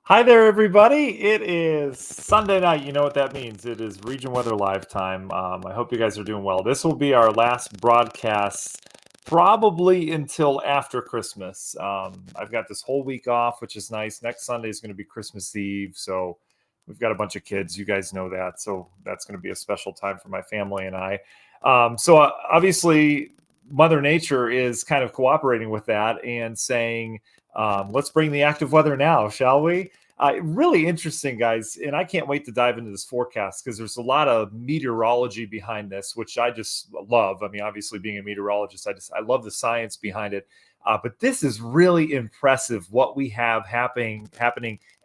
Hi there, everybody. It is Sunday night. You know what that means. It is Region Weather Live time. I hope you guys are doing well. This will be our last broadcast probably until after Christmas. I've got this whole week off, which is nice. Next Sunday is going to be Christmas Eve. So we've got a bunch of kids. You guys know that. So that's going to be a special time for my family and I. Obviously, Mother Nature is kind of cooperating with that and saying, let's bring the active weather now, shall we? Really interesting, guys, and I can't wait to dive into this forecast because there's a lot of meteorology behind this, which I just love. I mean, obviously, being a meteorologist, I love the science behind it. But this is really impressive what we have happening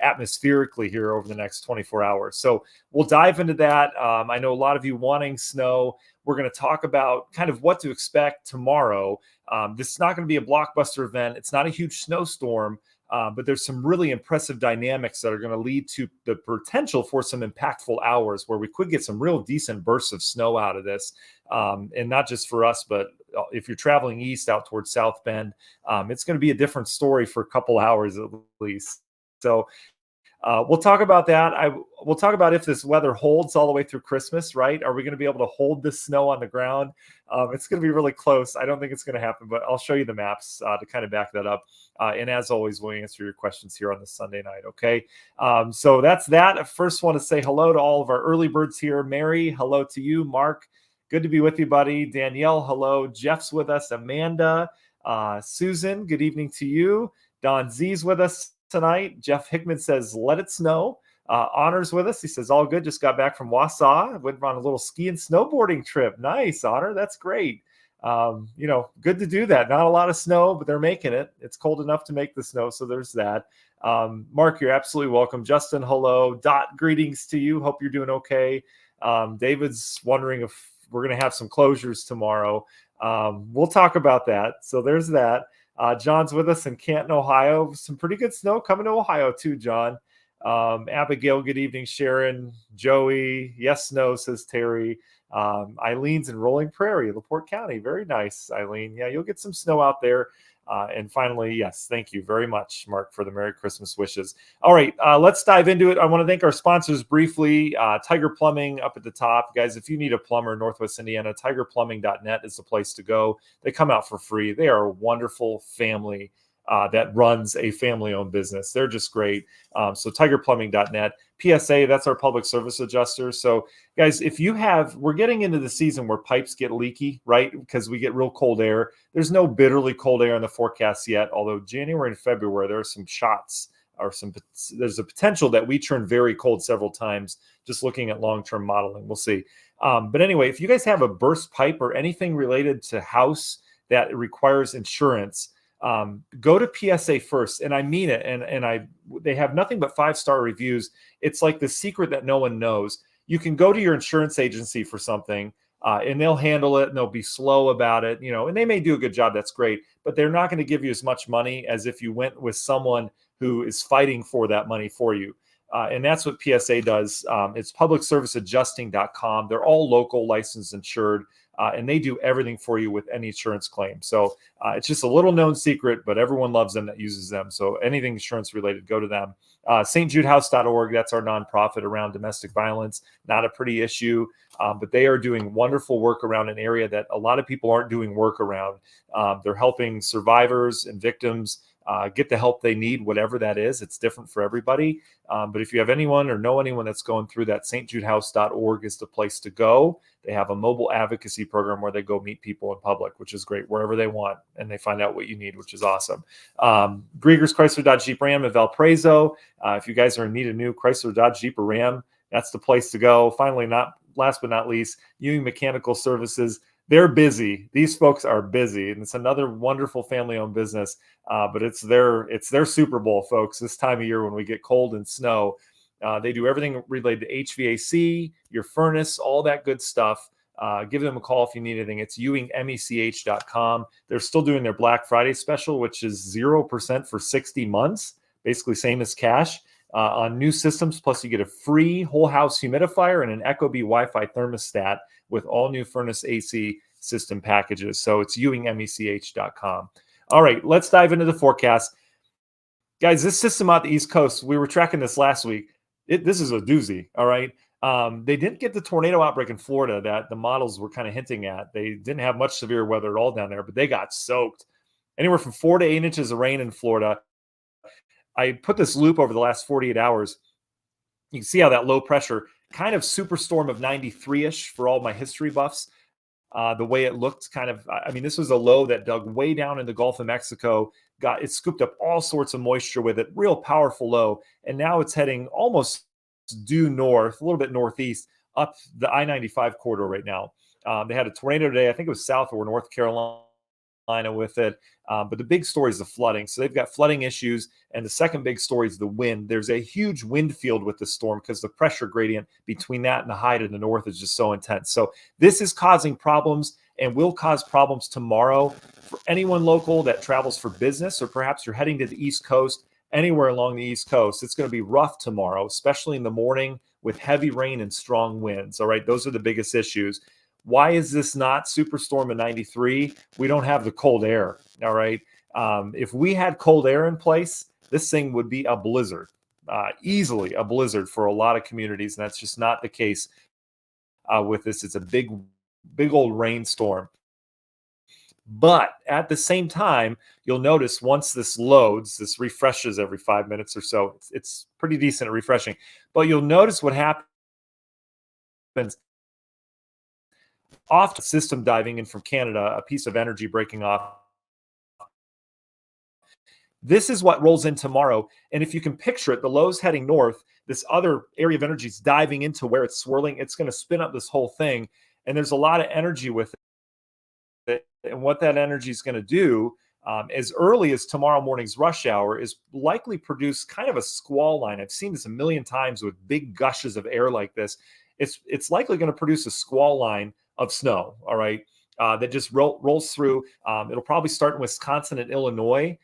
atmospherically here over the next 24 hours. So we'll dive into that. I know a lot of you wanting snow. We're going to talk about kind of what to expect tomorrow. This is not going to be a blockbuster event. It's not a huge snowstorm. But there's some really impressive dynamics that are going to lead to the potential for some impactful hours where we could get some real decent bursts of snow out of this. And not just for us, but if you're traveling east out towards South Bend, it's going to be a different story for a couple hours at least. So we'll talk about that. We'll talk about if this weather holds all the way through Christmas, right? Are we going to be able to hold this snow on the ground? It's going to be really close. I don't think it's going to happen, but I'll show you the maps to kind of back that up. And as always, we'll answer your questions here on this Sunday night, okay? So that's that. I first want to say hello to all of our early birds here. Mary, hello to you. Mark, good to be with you, buddy. Danielle, hello. Jeff's with us. Amanda, Susan, good evening to you. Don Z's with us tonight. Jeff Hickman says, let it snow. Honor's with us. He says, all good. Just got back from Wausau. Went on a little ski and snowboarding trip. Nice, Honor. That's great. Good to do that. Not a lot of snow, but they're making it. It's cold enough to make the snow. So there's that. Mark, you're absolutely welcome. Justin, hello. Dot, greetings to you. Hope you're doing okay. David's wondering if we're going to have some closures tomorrow. We'll talk about that. So there's that. John's with us in Canton, Ohio. Some pretty good snow coming to Ohio too, John. Abigail, good evening. Sharon, Joey, yes, no, says Terry. Eileen's in Rolling Prairie, LaPorte County. Very nice, Eileen. Yeah, you'll get some snow out there. And finally, yes, thank you very much, Mark, for the Merry Christmas wishes. All right, let's dive into it. I want to thank our sponsors briefly. Tiger Plumbing up at the top. Guys, if you need a plumber in Northwest Indiana, tigerplumbing.net is the place to go. They come out for free. They are a wonderful family that runs a family-owned business. They're just great. So tigerplumbing.net. PSA, that's our public service adjuster. So guys, we're getting into the season where pipes get leaky, right? Because we get real cold air. There's no bitterly cold air in the forecast yet, although January and February, there are some shots or there's a potential that we turn very cold several times just looking at long-term modeling. We'll see. But anyway, if you guys have a burst pipe or anything related to house that requires insurance, go to PSA first, and I mean it. And they have nothing but 5-star reviews. It's like the secret that no one knows. You can go to your insurance agency for something, and they'll handle it, and they'll be slow about it, and they may do a good job. That's great, but they're not going to give you as much money as if you went with someone who is fighting for that money for you. And that's what PSA does. It's publicserviceadjusting.com. They're all local, licensed, insured. And they do everything for you with any insurance claim. So it's just a little known secret, but everyone loves them that uses them. So anything insurance related, go to them. stjudehouse.org, that's our nonprofit around domestic violence. Not a pretty issue, but they are doing wonderful work around an area that a lot of people aren't doing work around. They're helping survivors and victims get the help they need, whatever that is. It's different for everybody. But if you have anyone or know anyone that's going through that, stjudehouse.org is the place to go. They have a mobile advocacy program where they go meet people in public, which is great, wherever they want, and they find out what you need, which is awesome. Grieger's Chrysler Dodge Jeep Ram in Valparaiso. If you guys are in need of new Chrysler Dodge Jeep or Ram, that's the place to go. Finally, last but not least, Ewing Mechanical Services. They're busy. These folks are busy, and it's another wonderful family-owned business. But it's their Super Bowl, folks. This time of year when we get cold and snow, they do everything related to HVAC, your furnace, all that good stuff. Give them a call if you need anything. It's ewingmech.com. They're still doing their Black Friday special, which is 0% for 60 months, basically same as cash. On new systems, plus you get a free whole house humidifier and an ecobee Wi-Fi thermostat with all new furnace AC system packages. So it's ewingmech.com. All right, let's dive into the forecast. Guys, this system out the East Coast, we were tracking this last week. This is a doozy, all right? They didn't get the tornado outbreak in Florida that the models were kind of hinting at. They didn't have much severe weather at all down there, but they got soaked. Anywhere from 4 to 8 inches of rain in Florida. I put this loop over the last 48 hours. You can see how that low pressure, kind of superstorm of 93-ish for all my history buffs. The way it looked kind of, I mean, this was a low that dug way down in the Gulf of Mexico, it scooped up all sorts of moisture with it, real powerful low. And now it's heading almost due north, a little bit northeast, up the I-95 corridor right now. They had a tornado today. I think it was south or North Carolina with it. But the big story is the flooding. So they've got flooding issues. And the second big story is the wind. There's a huge wind field with the storm because the pressure gradient between that and the high to the north is just so intense. So this is causing problems and will cause problems tomorrow for anyone local that travels for business, or perhaps you're heading to the East Coast, anywhere along the East Coast. It's going to be rough tomorrow, especially in the morning with heavy rain and strong winds. All right, those are the biggest issues. Why is this not superstorm in 93? We don't have the cold air. All right. If we had cold air in place, this thing would be a blizzard, easily a blizzard for a lot of communities. And that's just not the case with this. It's a big old rainstorm. But at the same time, you'll notice once this loads, this refreshes every 5 minutes or so. It's pretty decent at refreshing. But you'll notice what happens off the system diving in from Canada, a piece of energy breaking off. This is what rolls in tomorrow. And if you can picture it, the low's heading north. This other area of energy is diving into where it's swirling. It's going to spin up this whole thing. And there's a lot of energy with it. And what that energy is going to do as early as tomorrow morning's rush hour is likely produce kind of a squall line. I've seen this a million times with big gushes of air like this. It's likely going to produce a squall line of snow, all right, that just rolls through. It'll probably start in Wisconsin and Illinois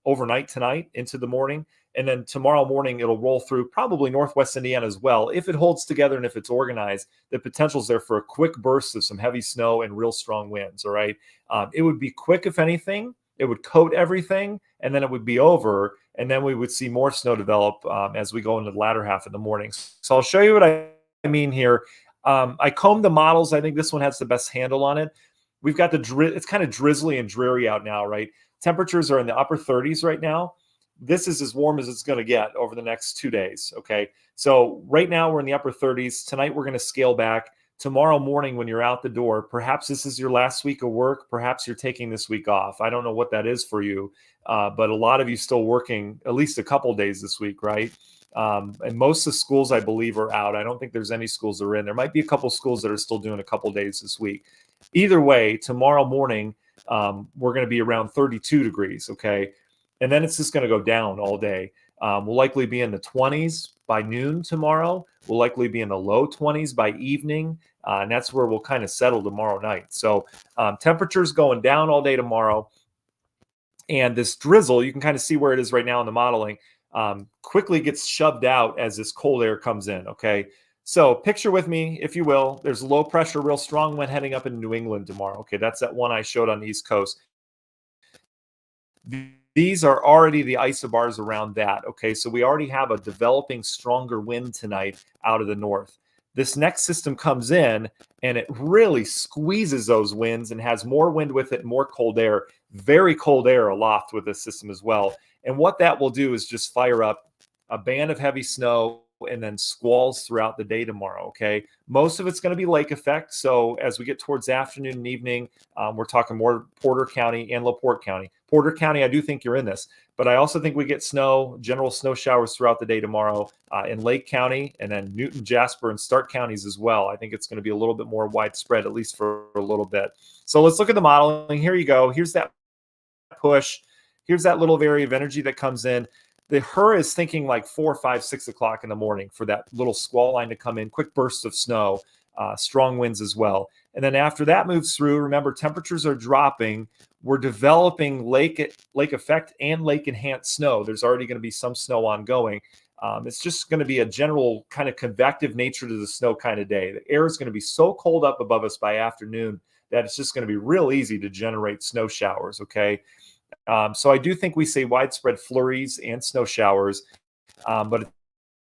overnight tonight into the morning. And then tomorrow morning, it'll roll through probably Northwest Indiana as well. If it holds together and if it's organized, the potential is there for a quick burst of some heavy snow and real strong winds, all right? It would be quick, if anything. It would coat everything, and then it would be over. And then we would see more snow develop as we go into the latter half of the morning. So I'll show you what I mean here. I combed the models. I think this one has the best handle on it. We've got it's kind of drizzly and dreary out now, right? Temperatures are in the upper 30s right now. This is as warm as it's going to get over the next 2 days, okay? So right now we're in the upper 30s. Tonight we're going to scale back. Tomorrow morning when you're out the door, perhaps this is your last week of work. Perhaps you're taking this week off. I don't know what that is for you, but a lot of you still working at least a couple days this week, right? And most of the schools, I believe, are out. I don't think there's any schools that are in. There might be a couple schools that are still doing a couple days this week. Either way, tomorrow morning, we're going to be around 32 degrees, okay? And then it's just going to go down all day. We'll likely be in the 20s by noon tomorrow. We'll likely be in the low 20s by evening. And that's where we'll kind of settle tomorrow night. So temperatures going down all day tomorrow. And this drizzle, you can kind of see where it is right now in the modeling, quickly gets shoved out as this cold air comes in, okay? So picture with me, if you will, there's low pressure, real strong wind heading up in New England tomorrow. Okay, that's that one I showed on the East Coast. These are already the isobars around that, okay? So we already have a developing stronger wind tonight out of the north. This next system comes in and it really squeezes those winds and has more wind with it, more cold air, very cold air aloft with this system as well. And what that will do is just fire up a band of heavy snow and then squalls throughout the day tomorrow, okay? Most of it's going to be lake effect. So as we get towards afternoon and evening, we're talking more Porter County and LaPorte County. Porter County, I do think you're in this, but I also think we get snow, general snow showers throughout the day tomorrow in Lake County, and then Newton, Jasper, and Stark counties as well. I think it's going to be a little bit more widespread, at least for a little bit. So let's look at the modeling. Here you go. Here's that push. Here's that little area of energy that comes in. The HRRR is thinking like 4, 5, 6 o'clock in the morning for that little squall line to come in, quick bursts of snow, strong winds as well. And then after that moves through, remember, temperatures are dropping. We're developing lake effect and lake enhanced snow. There's already going to be some snow ongoing. It's just going to be a general kind of convective nature to the snow kind of day. The air is going to be so cold up above us by afternoon that it's just going to be real easy to generate snow showers, okay? So I do think we see widespread flurries and snow showers, but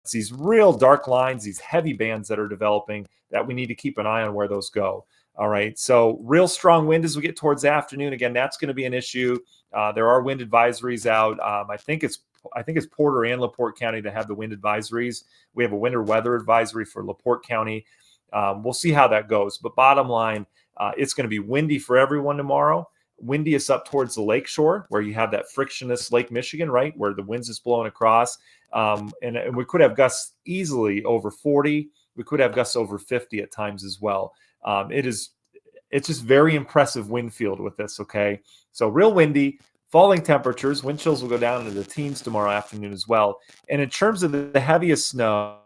it's these real dark lines, these heavy bands that are developing that we need to keep an eye on where those go. All right. So real strong wind as we get towards the afternoon. Again, that's going to be an issue. There are wind advisories out. I think it's Porter and LaPorte County that have the wind advisories. We have a winter weather advisory for LaPorte County. We'll see how that goes. But bottom line, it's going to be windy for everyone tomorrow. Windiest up towards the lake shore where you have that frictionless Lake Michigan, right, where the winds is blowing across. And we could have gusts easily over 40. We could have gusts over 50 at times as well. It's just very impressive wind field with this, okay? So real windy, falling temperatures, wind chills will go down into the teens tomorrow afternoon as well. And in terms of the heaviest snow,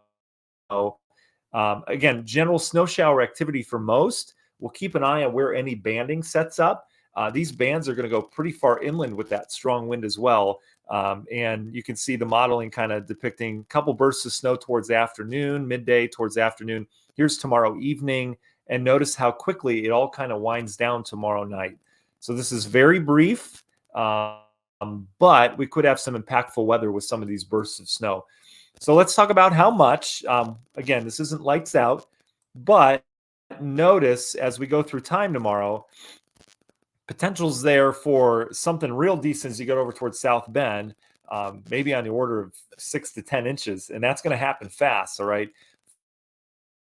again, general snow shower activity for most. We'll keep an eye on where any banding sets up. These bands are going to go pretty far inland with that strong wind as well. And you can see the modeling kind of depicting a couple bursts of snow towards the afternoon, midday towards the afternoon. Here's tomorrow evening. And notice how quickly it all kind of winds down tomorrow night. So this is very brief, but we could have some impactful weather with some of these bursts of snow. So let's talk about how much. Again, this isn't lights out, but notice as we go through time tomorrow, potential's there for something real decent as you get over towards South Bend, maybe on the order of 6 to 10 inches, and that's going to happen fast. All right.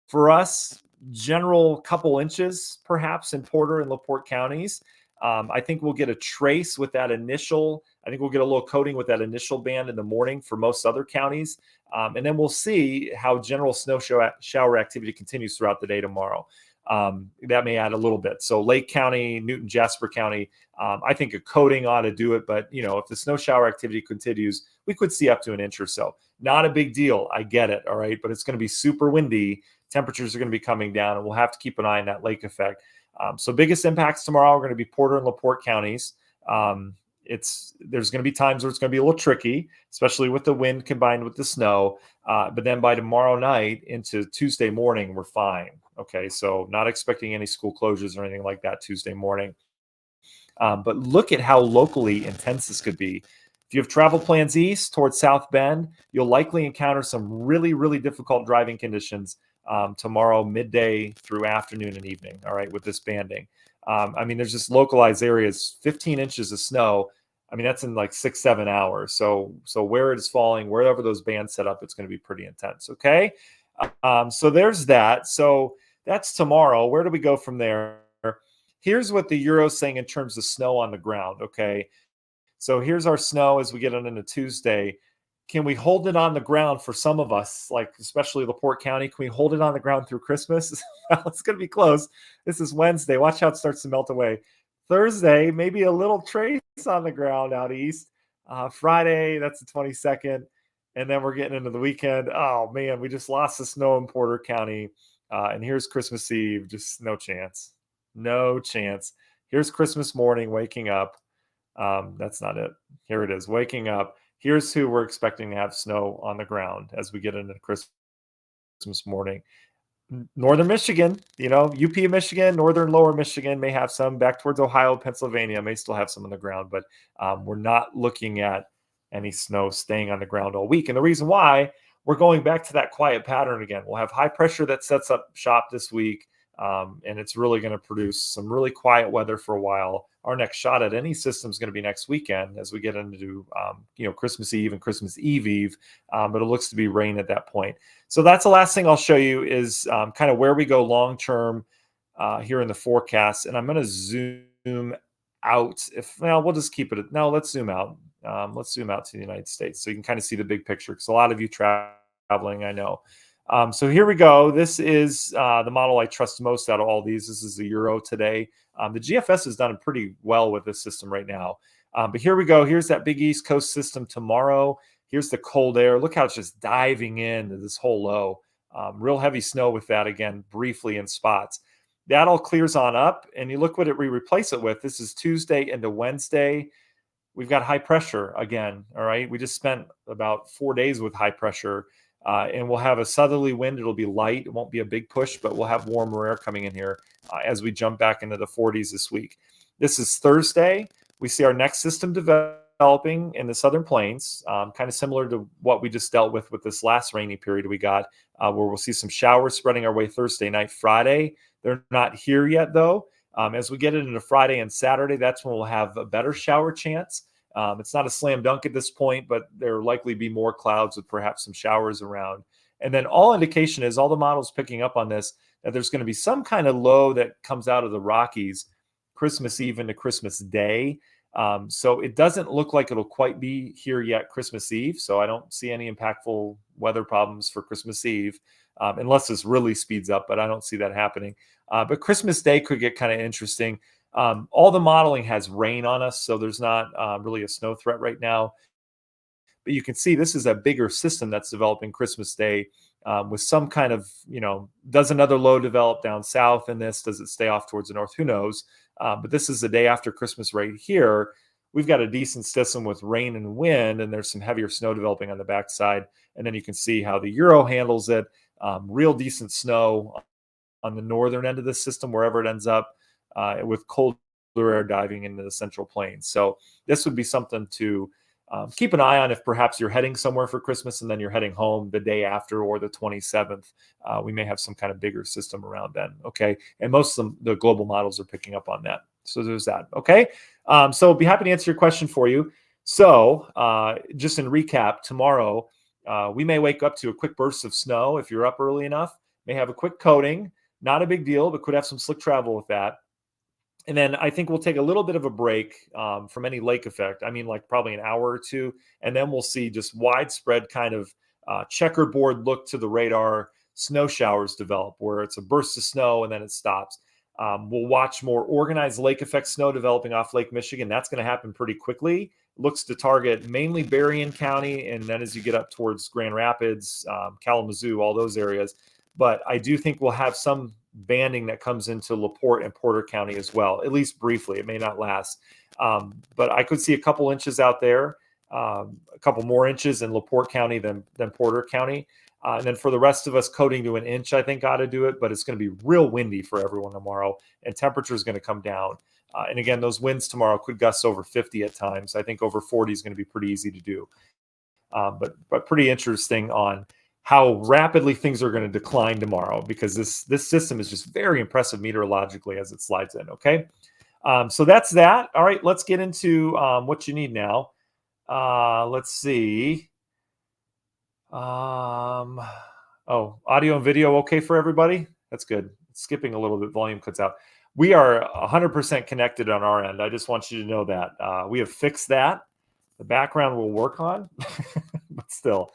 For us, general couple inches perhaps in Porter and LaPorte counties. I think we'll get a trace with that initial. I think we'll get a little coating with that initial band in the morning for most other counties. And then we'll see how general snow shower activity continues throughout the day tomorrow. That may add a little bit. So Lake County, Newton, Jasper County, I think a coating ought to do it. But, if the snow shower activity continues, we could see up to an inch or so. Not a big deal. I get it. All right. But it's going to be super windy. Temperatures are going to be coming down, and we'll have to keep an eye on that lake effect. So biggest impacts tomorrow are going to be Porter and LaPorte counties. There's going to be times where it's going to be a little tricky, especially with the wind combined with the snow. But then by tomorrow night into Tuesday morning, we're fine. Okay, so not expecting any school closures or anything like that Tuesday morning. But look at how locally intense this could be. If you have travel plans east towards South Bend, you'll likely encounter some really, really difficult driving conditions tomorrow midday through afternoon and evening. All right, with this banding. There's just localized areas, 15 inches of snow. That's in like 6-7 hours. So where it is falling, wherever those bands set up, it's going to be pretty intense. Okay. So there's that. So that's tomorrow. Where do we go from there? Here's what the Euro's saying in terms of snow on the ground. Okay. So here's our snow as we get on into Tuesday. Can we hold it on the ground for some of us, like especially LaPorte County? Can we hold it on the ground through Christmas? Well, it's going to be close. This is Wednesday. Watch how it starts to melt away. Thursday, maybe a little trace on the ground out east. Friday, that's the 22nd. And then we're getting into the weekend. Oh, man, we just lost the snow in Porter County. And here's Christmas Eve. Just no chance. No chance. Here's Christmas morning, waking up. That's not it. Here it is, waking up. Here's who we're expecting to have snow on the ground as we get into Christmas morning. Northern Michigan, UP of Michigan, northern lower Michigan may have some. Back towards Ohio, Pennsylvania may still have some on the ground, but we're not looking at any snow staying on the ground all week. And the reason why, we're going back to that quiet pattern again. We'll have high pressure that sets up shop this week, and it's really going to produce some really quiet weather for a while. Our next shot at any system is going to be next weekend as we get into, Christmas Eve and Christmas Eve, but it looks to be rain at that point. So that's the last thing I'll show you is kind of where we go long-term here in the forecast. And I'm going to zoom out. We'll just keep it. No, let's zoom out. Let's zoom out to the United States so you can kind of see the big picture, because a lot of you traveling, I know. So here we go. This is the model I trust most out of all these. This is the Euro today. The GFS has done pretty well with this system right now. But here we go. Here's that big East Coast system tomorrow. Here's the cold air. Look how it's just diving into this whole low. Real heavy snow with that, again, briefly in spots. That all clears on up, and you look what we replace it with. This is Tuesday into Wednesday. We've got high pressure again, all right? We just spent about 4 days with high pressure. And we'll have a southerly wind. It'll be light. It won't be a big push, but we'll have warmer air coming in here as we jump back into the 40s this week. This is Thursday. We see our next system developing in the southern plains, kind of similar to what we just dealt with this last rainy period we got, where we'll see some showers spreading our way Thursday night, Friday. They're not here yet, though. As we get into Friday and Saturday, that's when we'll have a better shower chance. It's not a slam dunk at this point, but there will likely be more clouds with perhaps some showers around. And then all indication is, all the models picking up on this, that there's going to be some kind of low that comes out of the Rockies Christmas Eve into Christmas Day. So it doesn't look like it'll quite be here yet Christmas Eve. So I don't see any impactful weather problems for Christmas Eve, unless this really speeds up, but I don't see that happening. But Christmas Day could get kind of interesting. All the modeling has rain on us, so there's not really a snow threat right now. But you can see this is a bigger system that's developing Christmas Day, with some kind of, does another low develop down south in this? Does it stay off towards the north? Who knows? But this is the day after Christmas right here. We've got a decent system with rain and wind, and there's some heavier snow developing on the backside. And then you can see how the Euro handles it. Real decent snow on the northern end of the system, wherever it ends up, with colder air diving into the central plains. So this would be something to keep an eye on if perhaps you're heading somewhere for Christmas and then you're heading home the day after, or the 27th. We may have some kind of bigger system around then. Okay. And most of the global models are picking up on that. So there's that. Okay. So I'll be happy to answer your question for you. So just in recap, tomorrow, we may wake up to a quick burst of snow. If you're up early enough, may have a quick coating, not a big deal, but could have some slick travel with that. And then I think we'll take a little bit of a break from any lake effect. I mean, like probably an hour or two. And then we'll see just widespread kind of checkerboard look to the radar snow showers develop, where it's a burst of snow and then it stops. We'll watch more organized lake effect snow developing off Lake Michigan. That's going to happen pretty quickly. Looks to target mainly Berrien County. And then as you get up towards Grand Rapids, Kalamazoo, all those areas. But I do think we'll have some banding that comes into LaPorte and Porter County as well, at least briefly. It may not last. But I could see a couple inches out there, a couple more inches in LaPorte County than Porter County. And then for the rest of us, coating to an inch, I think ought to do it. But it's going to be real windy for everyone tomorrow, and temperature is going to come down. And again, those winds tomorrow could gust over 50 at times. I think over 40 is going to be pretty easy to do. But pretty interesting on how rapidly things are going to decline tomorrow, because this system is just very impressive meteorologically as it slides in. Okay. So that's that. All right, let's get into what you need now. Let's see. Audio and video okay for everybody? That's good. Skipping a little bit, volume cuts out. We are 100% connected on our end. I just want you to know that. We have fixed that. The background we'll work on, but still.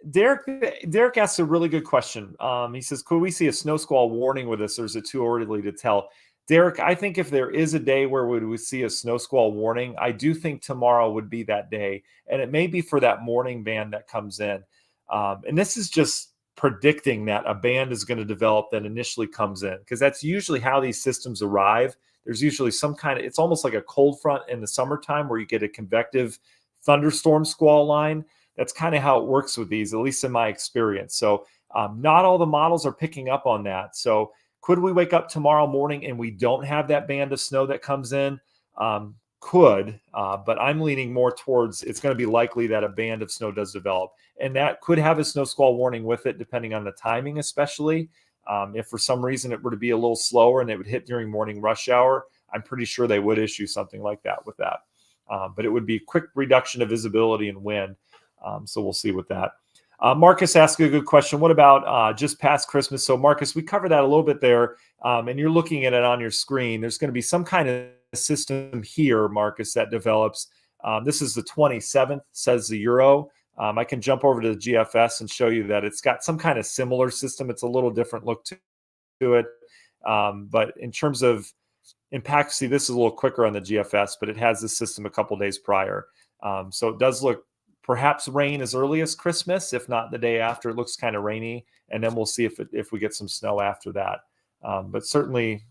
Derek asks a really good question. He says, could we see a snow squall warning with us, or is it too early to tell? Derek, I think if there is a day where we would see a snow squall warning, I do think tomorrow would be that day. And it may be for that morning band that comes in. And this is just predicting that a band is going to develop that initially comes in, because that's usually how these systems arrive. There's usually some kind of, it's almost like a cold front in the summertime where you get a convective thunderstorm squall line. That's kind of how it works with these, at least in my experience. So not all the models are picking up on that. So could we wake up tomorrow morning and we don't have that band of snow that comes in? But I'm leaning more towards it's going to be likely that a band of snow does develop. And that could have a snow squall warning with it, depending on the timing, especially. If for some reason it were to be a little slower and it would hit during morning rush hour, I'm pretty sure they would issue something like that with that. But it would be a quick reduction of visibility and wind. So we'll see with that. Marcus asked a good question. What about just past Christmas? So Marcus, we covered that a little bit there, and you're looking at it on your screen. There's going to be some kind of system here, Marcus, that develops. This is the 27th, says the Euro. I can jump over to the GFS and show you that it's got some kind of similar system. It's a little different look to it. But in terms of impact, see, this is a little quicker on the GFS, but it has this system a couple days prior. So it does look perhaps rain as early as Christmas, if not the day after. It looks kind of rainy, and then we'll see if we get some snow after that. But certainly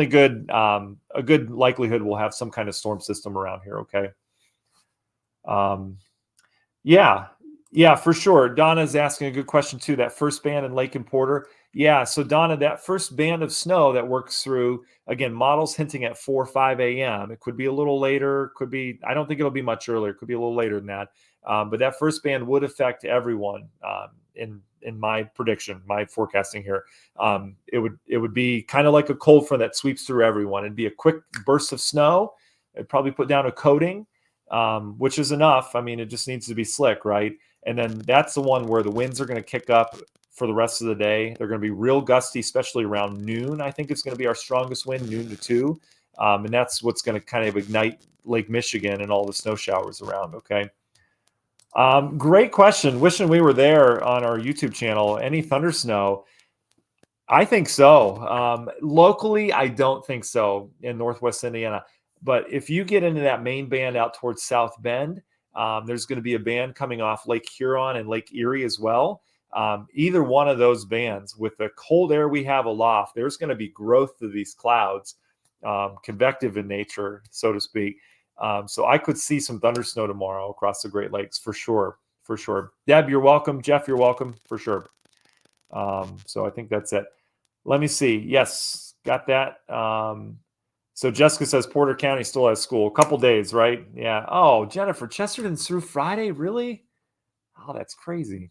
good. A good likelihood we'll have some kind of storm system around here. Okay. Yeah, for sure. Donna's asking a good question too. That first band in Lake and Porter. Yeah, so Donna, that first band of snow that works through, again, models hinting at 4 or 5 a.m. It could be a little later, could be, I don't think it'll be much earlier, it could be a little later than that. But that first band would affect everyone in my prediction, my forecasting here. It would be kind of like a cold front that sweeps through everyone. It'd be a quick burst of snow. It'd probably put down a coating, which is enough. I mean, it just needs to be slick, right? And then that's the one where the winds are going to kick up for the rest of the day. They're going to be real gusty, especially around noon. I think it's going to be our strongest wind, noon to 2. And that's what's going to kind of ignite Lake Michigan and all the snow showers around, okay? Great question. Wishing we were there on our YouTube channel. Any thunder snow? I think so. Locally, I don't think so in Northwest Indiana. But if you get into that main band out towards South Bend, there's going to be a band coming off Lake Huron and Lake Erie as well. Either one of those bands, with the cold air we have aloft, there's going to be growth to these clouds, convective in nature, so to speak. So I could see some thunder snow tomorrow across the Great Lakes for sure. For sure. Deb, you're welcome. Jeff, you're welcome for sure. So I think that's it. Let me see. Yes, got that. So Jessica says Porter County still has school. A couple days, right? Yeah. Oh, Jennifer, Chesterton's through Friday? Really? Oh, that's crazy.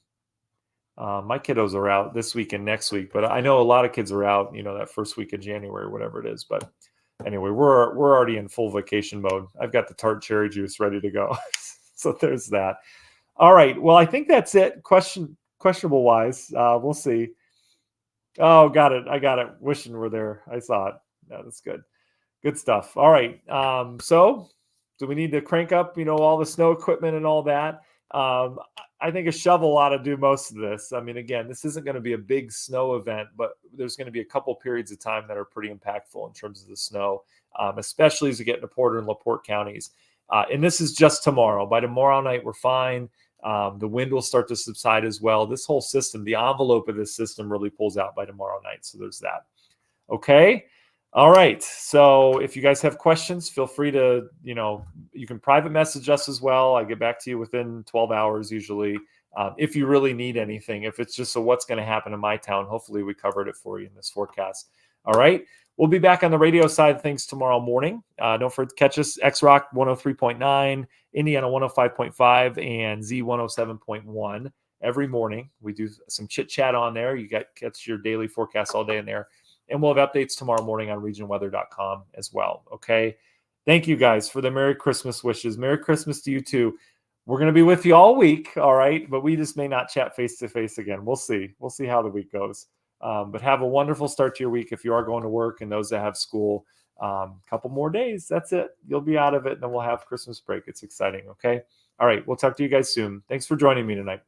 My kiddos are out this week and next week, but I know a lot of kids are out, that first week of January, whatever it is. But anyway, we're already in full vacation mode. I've got the tart cherry juice ready to go. So there's that. All right. Well, I think that's it. Questionable wise. We'll see. Oh, got it. I got it. Wishing we're there. I saw it. Yeah, that's good. Good stuff. All right. So do we need to crank up, all the snow equipment and all that? I think a shovel ought to do most of this. I mean, again, this isn't going to be a big snow event, but there's going to be a couple periods of time that are pretty impactful in terms of the snow, especially as we get into Porter and LaPorte counties. And this is just tomorrow. By tomorrow night, we're fine. The wind will start to subside as well. This whole system, the envelope of this system really pulls out by tomorrow night. So there's that. Okay. All right. So if you guys have questions, feel free to, you can private message us as well. I get back to you within 12 hours usually. If you really need anything, if it's just what's going to happen in my town, hopefully we covered it for you in this forecast. All right. We'll be back on the radio side of things tomorrow morning. Don't forget to catch us, X-Rock 103.9, Indiana 105.5, and Z 107.1 every morning. We do some chit chat on there. You catch your daily forecast all day in there. And we'll have updates tomorrow morning on regionweather.com as well. Okay. Thank you guys for the Merry Christmas wishes. Merry Christmas to you too. We're going to be with you all week. All right. But we just may not chat face to face again. We'll see. We'll see how the week goes. But have a wonderful start to your week if you are going to work, and those that have school. Couple more days. That's it. You'll be out of it, and then we'll have Christmas break. It's exciting. Okay. All right. We'll talk to you guys soon. Thanks for joining me tonight.